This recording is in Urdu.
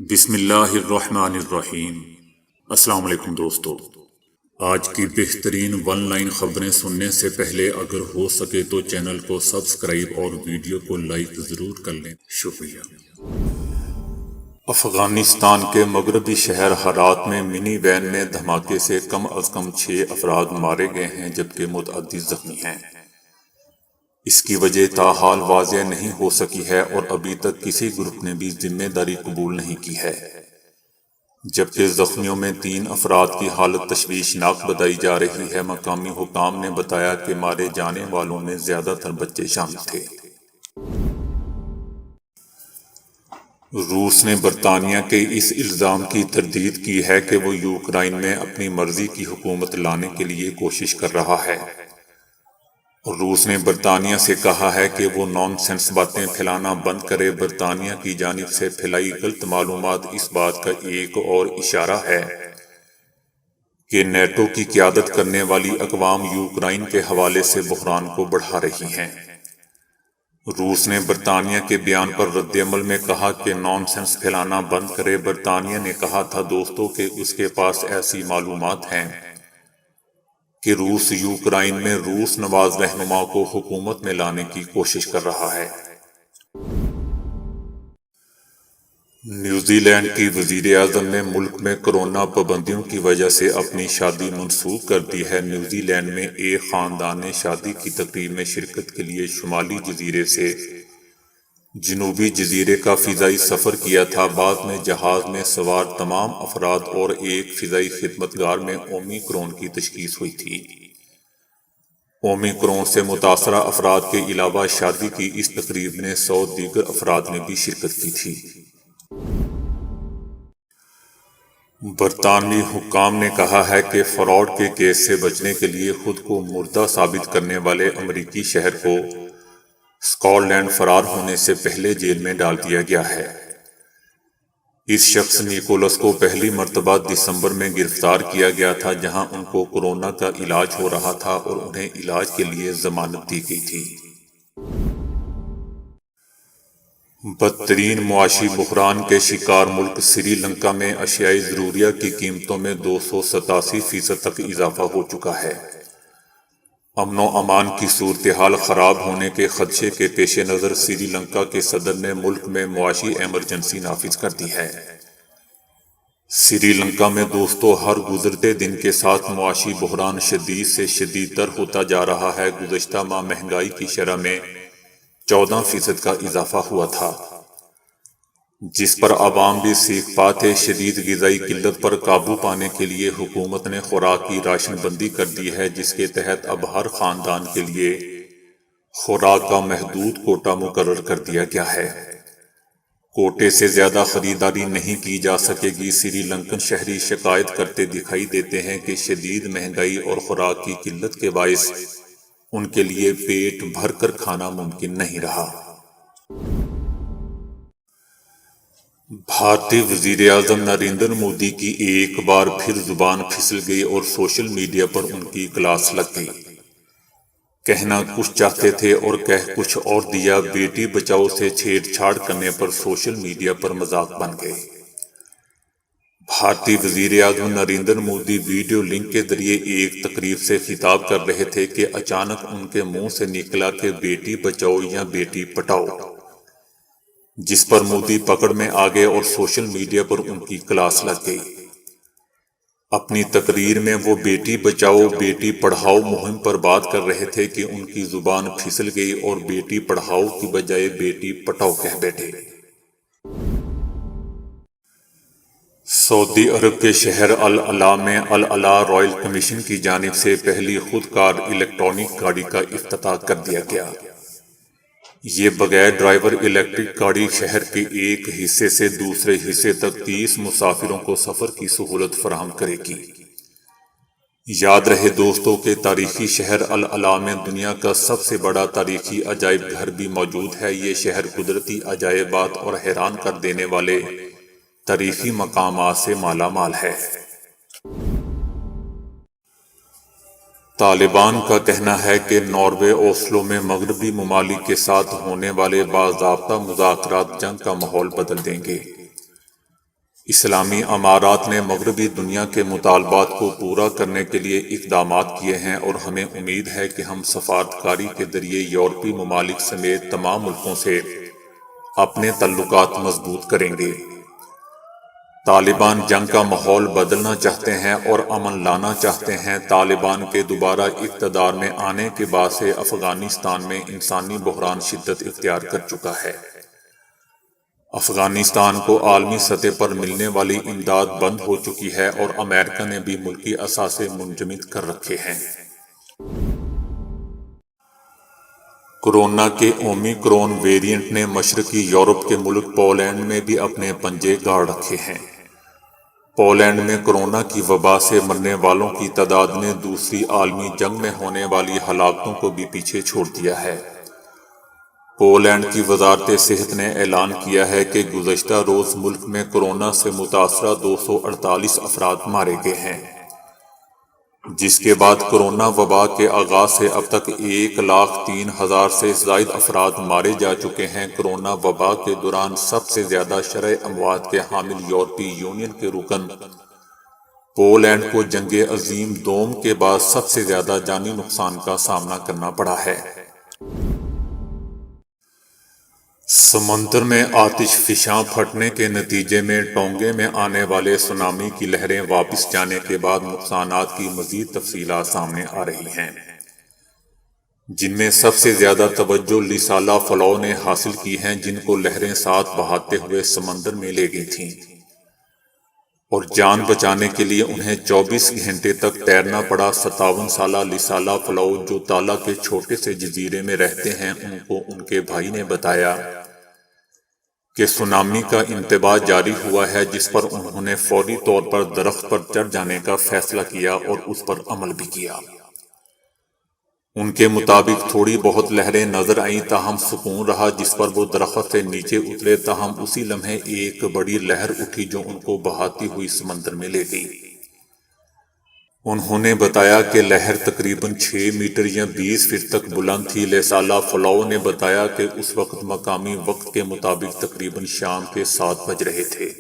بسم اللہ الرحمن الرحیم۔ السلام علیکم دوستو، آج کی بہترین ون لائن خبریں سننے سے پہلے اگر ہو سکے تو چینل کو سبسکرائب اور ویڈیو کو لائک ضرور کر لیں، شکریہ۔ افغانستان کے مغربی شہر ہرات میں منی وین میں دھماکے سے کم از کم 6 افراد مارے گئے ہیں جبکہ متعدد زخمی ہیں۔ اس کی وجہ تاحال واضح نہیں ہو سکی ہے اور ابھی تک کسی گروپ نے بھی ذمہ داری قبول نہیں کی ہے، جبکہ زخمیوں میں 3 افراد کی حالت تشویشناک بتائی جا رہی ہے۔ مقامی حکام نے بتایا کہ مارے جانے والوں میں زیادہ تر بچے شامل تھے۔ روس نے برطانیہ کے اس الزام کی تردید کی ہے کہ وہ یوکرائن میں اپنی مرضی کی حکومت لانے کے لیے کوشش کر رہا ہے۔ روس نے برطانیہ سے کہا ہے کہ وہ نان سینس باتیں پھیلانا بند کرے۔ برطانیہ کی جانب سے پھیلائی غلط معلومات اس بات کا ایک اور اشارہ ہے کہ نیٹو کی قیادت کرنے والی اقوام یوکرائن کے حوالے سے بحران کو بڑھا رہی ہیں۔ روس نے برطانیہ کے بیان پر رد عمل میں کہا کہ نان سینس پھیلانا بند کرے۔ برطانیہ نے کہا تھا دوستوں کہ اس کے پاس ایسی معلومات ہیں کہ روس یوکرائن میں روس نواز رہنما کو حکومت میں لانے کی کوشش کر رہا ہے۔ نیوزی لینڈ کی وزیر اعظم نے ملک میں کورونا پابندیوں کی وجہ سے اپنی شادی منسوخ کر دی ہے۔ نیوزی لینڈ میں ایک خاندان نے شادی کی تقریب میں شرکت کے لیے شمالی جزیرے سے جنوبی جزیرے کا فضائی سفر کیا تھا۔ بعد میں جہاز میں سوار تمام افراد اور ایک فضائی خدمتگار میں اومیکرون کی تشخیص ہوئی تھی۔ اومیکرون سے متاثرہ افراد کے علاوہ شادی کی اس تقریب میں 100 دیگر افراد نے بھی شرکت کی تھی۔ برطانوی حکام نے کہا ہے کہ فراڈ کے کیس سے بچنے کے لیے خود کو مردہ ثابت کرنے والے امریکی شہری کو اسکاٹ لینڈ فرار ہونے سے پہلے جیل میں ڈال دیا گیا ہے۔ اس شخص نیکولس کو پہلی مرتبہ دسمبر میں گرفتار کیا گیا تھا، جہاں ان کو کورونا کا علاج ہو رہا تھا اور انہیں علاج کے لیے ضمانت دی گئی تھی۔ بدترین معاشی بحران کے شکار ملک سری لنکا میں اشیاء ضروریہ کی قیمتوں میں 287% تک اضافہ ہو چکا ہے۔ امن و امان کی صورتحال خراب ہونے کے خدشے کے پیش نظر سری لنکا کے صدر نے ملک میں معاشی ایمرجنسی نافذ کر دی ہے۔ سری لنکا میں دوستو ہر گزرتے دن کے ساتھ معاشی بحران شدید سے شدید تر ہوتا جا رہا ہے۔ گزشتہ ماہ مہنگائی کی شرح میں 14% کا اضافہ ہوا تھا، جس پر عوام بھی سیکھ پاتے۔ شدید غذائی قلت پر قابو پانے کے لیے حکومت نے خوراک کی راشن بندی کر دی ہے، جس کے تحت اب ہر خاندان کے لیے خوراک کا محدود کوٹا مقرر کر دیا گیا ہے۔ کوٹے سے زیادہ خریداری نہیں کی جا سکے گی۔ سری لنکن شہری شکایت کرتے دکھائی دیتے ہیں کہ شدید مہنگائی اور خوراک کی قلت کے باعث ان کے لیے پیٹ بھر کر کھانا ممکن نہیں رہا۔ بھارتی وزیر اعظم نریندر مودی کی ایک بار پھر زبان پھسل گئی اور سوشل میڈیا پر ان کی کلاس لگ گئی۔ کہنا کچھ چاہتے تھے اور کہہ کچھ اور دیا۔ بیٹی بچاؤ سے چھیڑ چھاڑ کرنے پر سوشل میڈیا پر مذاق بن گئے۔ بھارتی وزیر اعظم نریندر مودی ویڈیو لنک کے ذریعے ایک تقریب سے خطاب کر رہے تھے کہ اچانک ان کے منہ سے نکلا کہ بیٹی بچاؤ یا بیٹی پٹاؤ، جس پر مودی پکڑ میں آ گئے اور سوشل میڈیا پر ان کی کلاس لگ گئی۔ اپنی تقریر میں وہ بیٹی بچاؤ بیٹی پڑھاؤ مہم پر بات کر رہے تھے کہ ان کی زبان پھسل گئی اور بیٹی پڑھاؤ کی بجائے بیٹی پٹاؤ کہہ بیٹھے۔ سعودی عرب کے شہر العلا میں العلا رائل کمیشن کی جانب سے پہلی خودکار الیکٹرانک گاڑی کا افتتاح کر دیا گیا۔ یہ بغیر ڈرائیور الیکٹرک گاڑی شہر کے ایک حصے سے دوسرے حصے تک 30 مسافروں کو سفر کی سہولت فراہم کرے گی۔ یاد رہے دوستوں کہ تاریخی شہر العلا میں دنیا کا سب سے بڑا تاریخی عجائب گھر بھی موجود ہے۔ یہ شہر قدرتی عجائبات اور حیران کر دینے والے تاریخی مقامات سے مالا مال ہے۔ طالبان کا کہنا ہے کہ ناروے اوسلو میں مغربی ممالک کے ساتھ ہونے والے باضابطہ مذاکرات جنگ کا ماحول بدل دیں گے۔ اسلامی امارات نے مغربی دنیا کے مطالبات کو پورا کرنے کے لیے اقدامات کیے ہیں اور ہمیں امید ہے کہ ہم سفارتکاری کے ذریعے یورپی ممالک سمیت تمام ملکوں سے اپنے تعلقات مضبوط کریں گے۔ طالبان جنگ کا ماحول بدلنا چاہتے ہیں اور امن لانا چاہتے ہیں۔ طالبان کے دوبارہ اقتدار میں آنے کے بعد سے افغانستان میں انسانی بحران شدت اختیار کر چکا ہے۔ افغانستان کو عالمی سطح پر ملنے والی امداد بند ہو چکی ہے اور امریکہ نے بھی ملکی اثاثے منجمد کر رکھے ہیں۔ کورونا کے اومیکرون ویرینٹ نے مشرقی یورپ کے ملک پولینڈ میں بھی اپنے پنجے گاڑ رکھے ہیں۔ پولینڈ میں کورونا کی وبا سے مرنے والوں کی تعداد نے دوسری عالمی جنگ میں ہونے والی ہلاکتوں کو بھی پیچھے چھوڑ دیا ہے۔ پولینڈ کی وزارت صحت نے اعلان کیا ہے کہ گزشتہ روز ملک میں کورونا سے متاثرہ 248 افراد مارے گئے ہیں، جس کے بعد کورونا وبا کے آغاز سے اب تک 1,03,000 سے زائد افراد مارے جا چکے ہیں۔ کورونا وبا کے دوران سب سے زیادہ شرح اموات کے حامل یورپی یونین کے رکن پولینڈ کو جنگ عظیم دوم کے بعد سب سے زیادہ جانی نقصان کا سامنا کرنا پڑا ہے۔ سمندر میں آتش فشاں پھٹنے کے نتیجے میں ٹونگے میں آنے والے سونامی کی لہریں واپس جانے کے بعد نقصانات کی مزید تفصیلات سامنے آ رہی ہیں، جن میں سب سے زیادہ توجہ لیسالہ فلاؤ نے حاصل کی ہیں، جن کو لہریں ساتھ بہاتے ہوئے سمندر میں لے گئی تھیں اور جان بچانے کے لیے انہیں 24 گھنٹے تک تیرنا پڑا۔ 57 سالہ لیسالہ فلاؤ جو تالا کے چھوٹے سے جزیرے میں رہتے ہیں، ان کو ان کے بھائی نے بتایا کہ سونامی کا انتباہ جاری ہوا ہے، جس پر انہوں نے فوری طور پر درخت پر چڑھ جانے کا فیصلہ کیا اور اس پر عمل بھی کیا۔ ان کے مطابق تھوڑی بہت لہریں نظر آئیں، تاہم سکون رہا جس پر وہ درخت سے نیچے اترے۔ تاہم اسی لمحے ایک بڑی لہر اٹھی جو ان کو بہاتی ہوئی سمندر میں لے گئی۔ انہوں نے بتایا کہ لہر تقریباً 6 میٹر یا 20 فٹ تک بلند تھی۔ لیسالہ فلاؤ نے بتایا کہ اس وقت مقامی وقت کے مطابق تقریباً شام کے 7 بج رہے تھے۔